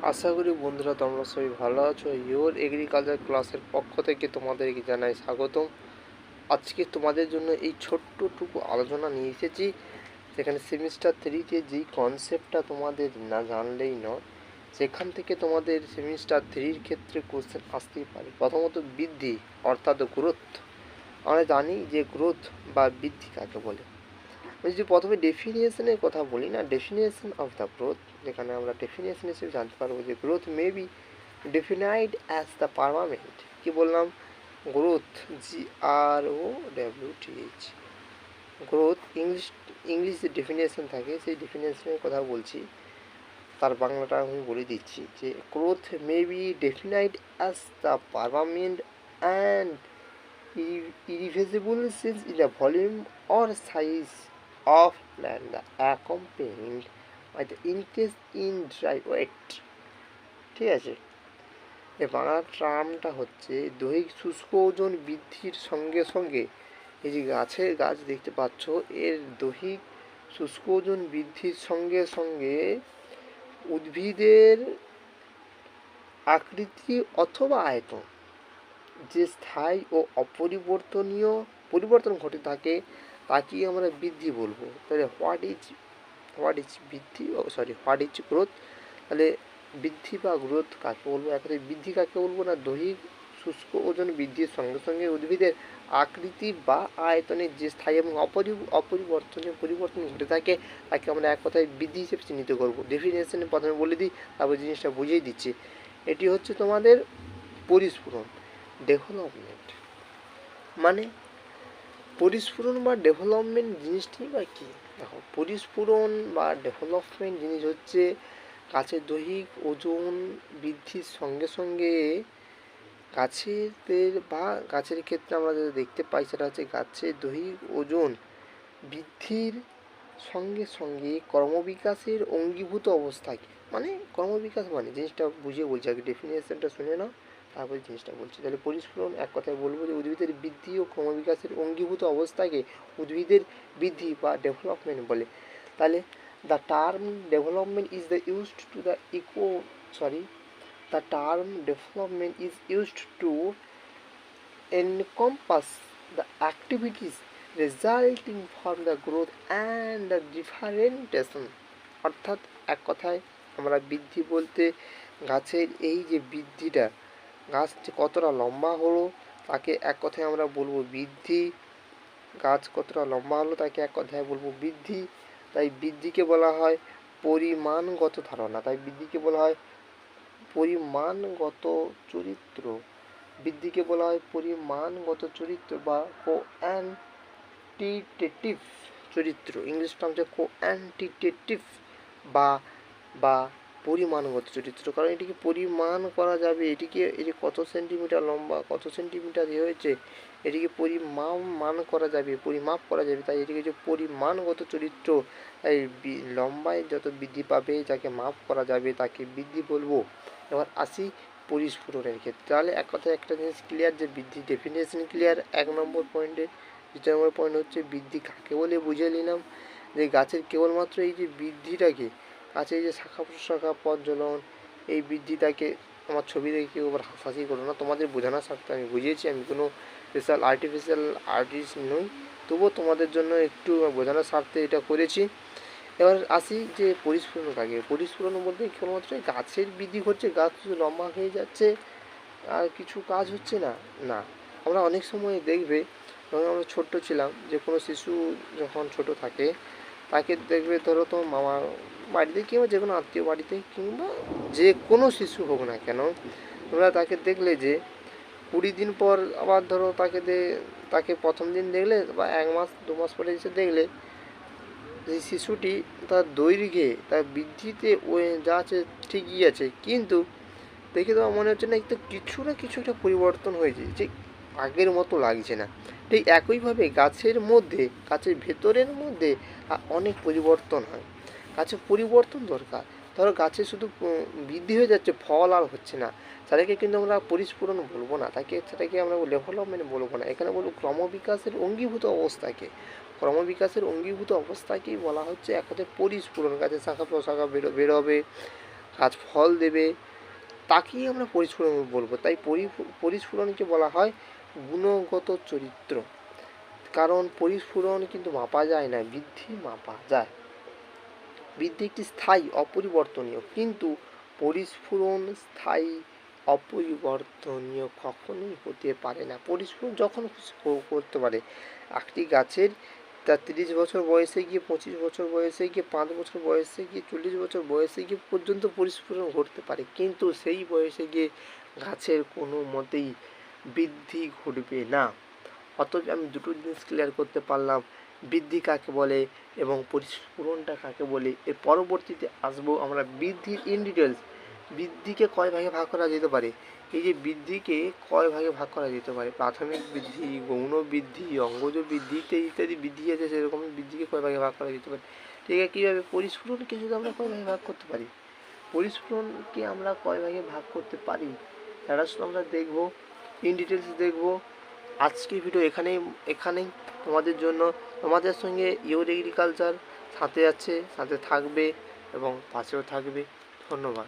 আশা করি বন্ধুরা তোমরা সবাই ভালো আছো। ইওর এগ্রিকালচার ক্লাসের পক্ষ থেকে তোমাদেরকে জানাই স্বাগতম। আজকে তোমাদের জন্য এই ছোট্টটুকু আলোচনা নিয়ে এসেছি, যেখানে সেমিস্টার 3-তে যেই কনসেপ্টটা তোমাদের না জানলেই নয়, সেখান থেকে তোমাদের সেমিস্টার 3-র ক্ষেত্রে কোশ্চেন আসতেই পারে। প্রথমত বৃদ্ধি অর্থাৎ গ্রোথ। আমরা জানি যে গ্রোথ বা বৃদ্ধি কাকে বলে। আমি যদি প্রথমে ডেফিনিশনের কথা বলি না, ডেফিনেশন অফ দ্য গ্রোথ, যেখানে আমরা ডেফিনেশন হিসেবে জানতে পারবো যে growth may be defined as the permanent. কি বললাম? গ্রোথ, GROWTH, গ্রোথ ইংলিশ যে ডেফিনেশন থাকে সেই ডেফিনেশনের কথা বলছি, তার বাংলাটা আমি বলে দিচ্ছি যে growth may be defined as the permanent and irreversible change in the volume or size of land accompanied by the increase in dry weight। ঠিক আছে, এই বাংলা টার্মটা হচ্ছে দৈহিক শুষ্ক ওজন বৃদ্ধির সঙ্গে সঙ্গে, এই যে গাছ দেখতে পাচ্ছ, এর দৈহিক শুষ্ক ওজন বৃদ্ধির সঙ্গে সঙ্গে উদ্ভিদের আকৃতি অথবা আয়তন যে স্থায়ী ও অপরিবর্তনীয় পরিবর্তন ঘটে থাকে তাকেই আমরা বৃদ্ধি বলবো। তাহলে হোয়াট ইজ বৃদ্ধি, হোয়াট ইজ গ্রোথ? তাহলে বৃদ্ধি বা গ্রোথ কাকে বলবো? একেবারে বৃদ্ধি কাকে বলবো না, দৈহিক শুষ্ক ওজন বৃদ্ধির সঙ্গে সঙ্গে উদ্ভিদের আকৃতি বা আয়তনের যে স্থায়ী এবং অপরিবর্তনীয় পরিবর্তন ঘটে থাকে তাকে আমরা এক কথায় বৃদ্ধি হিসেবে চিহ্নিত করবো। ডেফিনেশনে প্রথমে বলে দিই, তারপর জিনিসটা বুঝিয়ে দিচ্ছি। এটি হচ্ছে তোমাদের পরিস্ফুরণ, ডেভেলপমেন্ট। মানে পরিস্ফুরণ বা ডেভেলপমেন্ট জিনিসটি বা কী? দেখো, পরিস্ফুরণ বা ডেভেলপমেন্ট জিনিস হচ্ছে গাছের দৈহিক ওজন বৃদ্ধির সঙ্গে সঙ্গে গাছের ক্ষেত্রে আমরা যেটা দেখতে পাই সেটা হচ্ছে গাছের দৈহিক ওজন বৃদ্ধির সঙ্গে সঙ্গে কর্মবিকাশের অঙ্গীভূত অবস্থাকে, মানে কর্মবিকাশ মানে জিনিসটা বুঝিয়ে বলছি, আগে ডেফিনেশনটা শুনে নাও তারপরে জিনিসটা বলছি। তাহলে পরিস্ফুরণ এক কথায় বলবো যে উদ্ভিদের বৃদ্ধি ও ক্রমবিকাশের অঙ্গীভূত অবস্থাকে উদ্ভিদের বৃদ্ধি বা ডেভেলপমেন্ট বলে। তাহলে the term development is the used to the the term development is used to encompass the activities resulting from the growth and the differentiation। অর্থাৎ এক কথায় আমরা বৃদ্ধি বলতে গাছের এই যে বৃদ্ধিটা, গাছ কতটা লম্বা হলো তাকে এক কথায় আমরা বলবো বৃদ্ধি। গাছ কতটা লম্বা হলো তাকে এক কথায় বলবো বৃদ্ধি। তাই বৃদ্ধিকে বলা হয় পরিমাণগত ধারণা, তাই বৃদ্ধিকে বলা হয় পরিমাণগত চরিত্র। বৃদ্ধিকে বলা হয় পরিমাণগত চরিত্র বা কোয়ান্টিটেটিভ চরিত্র। ইংলিশ টার্ম হচ্ছে কোয়ান্টিটেটিভ বা বা পরিমাণগত চরিত্র, কারণ এটিকে পরিমাণ করা যাবে। এটিকে এই যে কত সেন্টিমিটার লম্বা, কত সেন্টিমিটার হয়েছে, এটিকে পরিমাপ করা যাবে, তাই এটিকে হচ্ছে পরিমাণগত চরিত্র। তাই লম্বায় যত বৃদ্ধি পাবে যাকে মাপ করা যাবে তাকে বৃদ্ধি বলবো। এবার আসি পরিস্ফুরণের ক্ষেত্রে। তাহলে এক কথায় একটা জিনিস ক্লিয়ার যে বৃদ্ধি ডেফিনেশন ক্লিয়ার 1 নম্বর পয়েন্টে। 2 নম্বর পয়েন্ট হচ্ছে বৃদ্ধি কাকে বলে বুঝে নিলাম, যে গাছের কেবলমাত্র এই যে বৃদ্ধিটাকে, গাছের এই যে শাখা প্রশাখা প্রজ্বলন, এই বৃদ্ধিটাকে, আমার ছবি দেখে কেউ আবার হাসাহাসি করো না, তোমাদের বোঝানোর স্বার্থে আমি বুঝিয়েছি। আমি কোনো আর্টিফিশিয়াল আর্টিস্ট নই, তবুও তোমাদের জন্য একটু বোঝানোর স্বার্থে এটা করেছি। এবার আসি যে পরিস্ফুরণ কাকে। পরিস্ফুরণ বলতে কেবলমাত্র গাছের বৃদ্ধি ঘটছে, গাছ শুধু লম্বা হয়ে যাচ্ছে আর কিছু কাজ হচ্ছে না, না। আমরা অনেক সময় দেখবে, যখন আমরা ছোট্ট ছিলাম, যে কোনো শিশু যখন ছোট থাকে তাকে দেখবে, ধরো তোমার মামার বাড়িতে কিংবা যে কোনো আত্মীয় বাড়িতে কিংবা যে কোনো শিশু হোক না কেন, তোমরা তাকে দেখলে যে 20 দিন পর আবার ধরো তাকে প্রথম দিন দেখলে বা 1 মাস 2 মাস পরে এসে দেখলে যে শিশুটি তার দৈর্ঘ্যে, তার বৃদ্ধিতে যা আছে ঠিকই আছে, কিন্তু দেখে তোমার মনে হচ্ছে না একটু কিছু একটা পরিবর্তন হয়েছে, যে আগের মতো লাগছে না। ঠিক একইভাবে গাছের ভেতরের মধ্যে অনেক পরিবর্তন হয়। গাছের পরিবর্তন দরকার। ধরো গাছে শুধু বৃদ্ধি হয়ে যাচ্ছে, ফল আর হচ্ছে না, সেটাকে কিন্তু আমরা পরিস্ফুরণ বলবো না, সেটাকে আমরা ডেভেলপমেন্ট বলবো না। এখানে বলবো ক্রমবিকাশের অঙ্গীভূত অবস্থাকেই বলা হচ্ছে এক কথায় পরিস্ফুরণ। গাছের শাখা প্রশাখা বেরোবে, গাছ ফল দেবে, তাকেই আমরা পরিস্ফুরণ বলবো। তাই পরিস্ফুরণকে বলা হয় গুণগত চরিত্র। কারণ পরিস্ফুরণ কিন্তু মাপা যায় না, বৃদ্ধি মাপা যায়। বৃদ্ধি একটি স্থায়ী অপরিবর্তনীয়, কিন্তু পরিস্ফুরণ স্থায়ী অপরিবর্তনীয় কখনোই হতে পারে না। পরিস্ফুরণ যখন খুশি করতে পারে। একটি গাছের তার 30 বছর বয়সে গিয়ে, 25 বছর বয়সে গিয়ে, 5 বছর বয়সে গিয়ে, 40 বছর বয়সে গিয়ে পর্যন্ত পরিস্ফুরণ ঘটতে পারে, কিন্তু সেই বয়সে গিয়ে গাছের কোনো মতেই বৃদ্ধি ঘটবে না। অথচ আমি দুটো জিনিস ক্লিয়ার করতে পারলাম, বৃদ্ধি কাকে বলে এবং পরিস্ফুরণটা কাকে বলে। এর পরবর্তীতে আসবো আমরা বৃদ্ধির ইন ডিটেলস। বৃদ্ধিকে কয় ভাগে ভাগ করা যেতে পারে? এই যে বৃদ্ধিকে কয় ভাগে ভাগ করা যেতে পারে? প্রাথমিক বৃদ্ধি, গৌণ বৃদ্ধি, অঙ্গজ বৃদ্ধি ইত্যাদি ইত্যাদি বৃদ্ধি আছে, সেরকম বৃদ্ধিকে কয় ভাগে ভাগ করা যেতে পারে। ঠিক আছে, কীভাবে? পরিস্ফুরণকে শুধু আমরা কয় ভাগে ভাগ করতে পারি? পরিস্ফুরণকে আমরা কয় ভাগে ভাগ করতে পারি সেটা শুধু আমরা দেখবো, ইন ডিটেলস দেখবো। আজকের ভিডিও এখানেই তোমাদের জন্য। তোমাদের সঙ্গে ইওর এগ্রিকালচার সাথে আছে, সাথে থাকবে এবং পাশেও থাকবে। ধন্যবাদ।